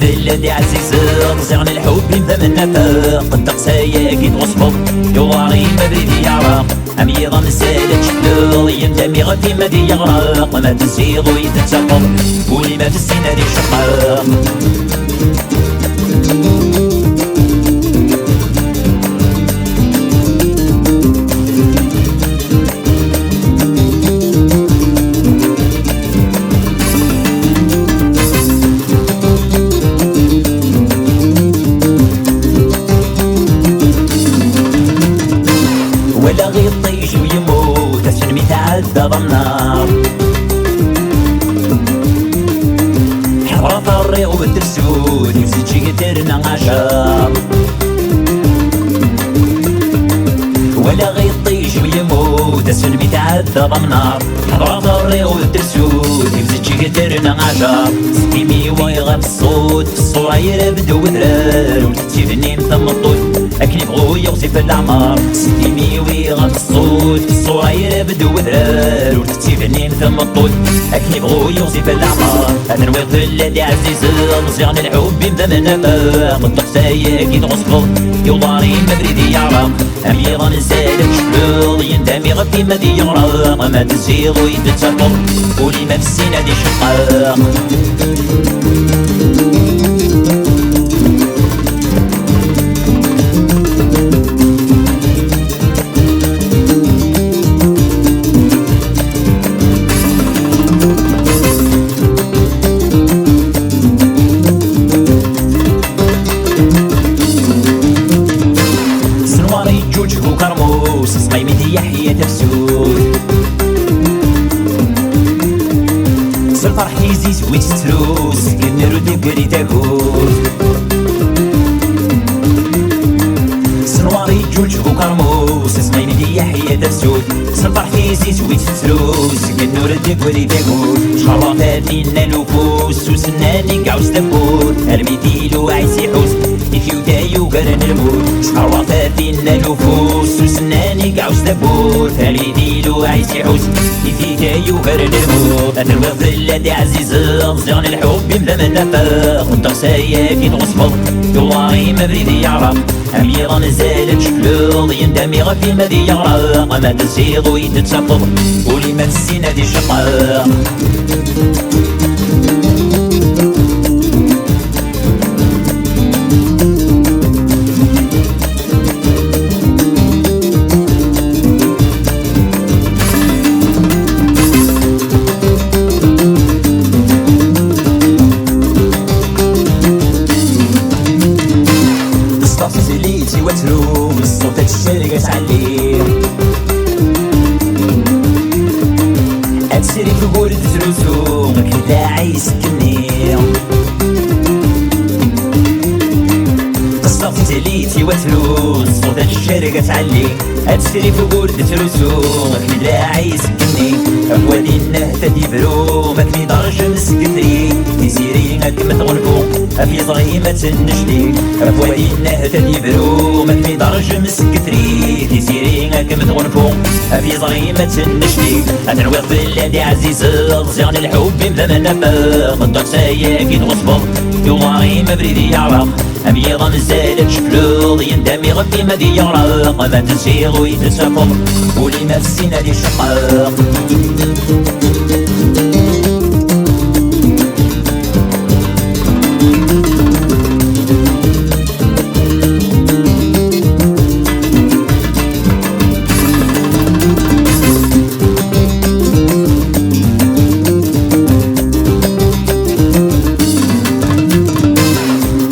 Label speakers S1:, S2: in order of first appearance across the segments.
S1: بلادي عزيز رزقنا الحب يبدا من نفاق التقسايا كي توصفو يواري مبريدي يعرق أميضا مسالة شكلو يندمي غفي مدي يغرق ما تزيغ ويتتسقط قولي ما في السنة دي شقاق ولا غير طيش ويموت السلم يتعدى بالنار حرة الريق والترسود يزيد شي قدرنا عشاق ولا غير طيش ويموت السلم يتعدى بالنار حرة الريق والترسود يزيد شي قدرنا عشاق ستيمي ويغاب الصوت في الصورة يربدو وذرار وتتيبني مثم الطول أكل يبغو يوصف الأعمار ستيمي ويغاب الصوت في الصورة يربدو وذرار وتتيبني مثم الطول أكل يبغو يوصف الأعمار هذا نويض الذي عزيز مصيغن الحب يبدا من نفاق التقسايا كي توصفو يوضاري مبريدي يعرق أميضا نسالك شكلو يندمي غفي مدي يغرق ما تزيغ ويتتسقط قولي ما في السنة دي شقاق سنواري جوج وكرموس سقيمتي يحيى تفسود الفرح يزيد ويتتروس كنرو ديكري تاكوز سنواري جوج وكرموس سقيمتي يحيى تفسود الفرح يزيد ويتتروس كنرو ديكري تاكوز شرفات لينا الوفوس وسناني كعوز تفوت الميديلو عايز يحوس يفيوتايو كرن الموت شرفات لينا الوفوس وسناني كعوز تفوت الميديلو عايز يحوس يفيوتايو كرن الموت أنا الوقت الذي عزيز مصيغن الحب يملا من نفاق التقسايا كي توصفو يواري مبريدي يعرق أميرا نزالت شكلو يندمي غفي مدي يغرق ما تزيغ ويتتسقط قولي ما تسينا دي شقاق سليتي وتروم الصوت الشارقة تعلي أتسري في قول تتروسو كدا عايز كني قصة سليتي وتروم الصوت الشارقة تعلي أتسري في قول تتروسو كدا عايز كني أفوادي النهتة ديبرو ماكني درجة مسكتري تيسيري هاك مثغنفو أفي ظهيمة النجدي أفوادي النهتة ديبرو ماكني درجة مسكتري تيسيري هاك مثغنفو أفي ظهيمة النجدي أنا نويض بلادي عزيز رزقنا الحب يملا من نفاق التقسايا كي توصفو يواري مبريدي يعرق أميضا نزالت شكلو يندمي غفي مدي يغرق ما تزيغ ويتسقط قولي ما في السنة دي شقاق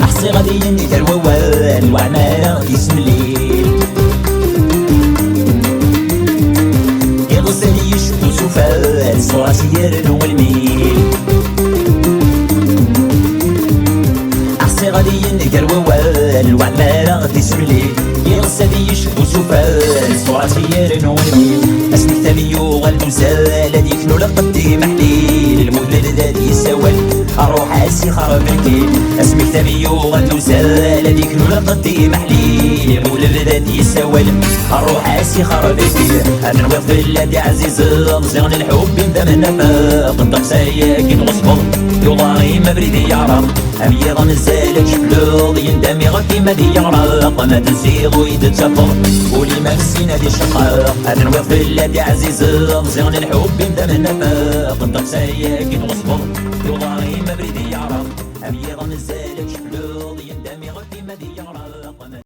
S1: أحصي غادي يني الووال وعمالة غادي يسم الليل يغزل يشكو سفال صورتي يرنو الميل أحصي غادي يني الووال وعمالة غادي يسم الليل يغزل يشكو سفال صورتي يرنو الميل أسمي كتابي والمزال هذيك نولا قدي محليل المدلل ذاتي يساوال الروح عسي خرب الكيل اسمي كتابي والمزال هذيك نولا قدي محليل المدلل ذاتي يساوال الروح عسي خرب الكيل أنا نويض بلادي عزيز مصيغن الحب يبدا من نفاق التقسايا كي توصفو يوضاري مبريدي يعرق أميض مازال جفلوض يندمي غير كيما دي يغرق ما تنسيغ ويتتفق ولي ما نسينا دي شقاق أتنويض في اللادي عزيز مزيغن الحب يمدى من نفاق انت سايق يتغصبر يوضاغي ما بريد يعرق أميض مازال جفلوض يندمي غير كيما دي يغرق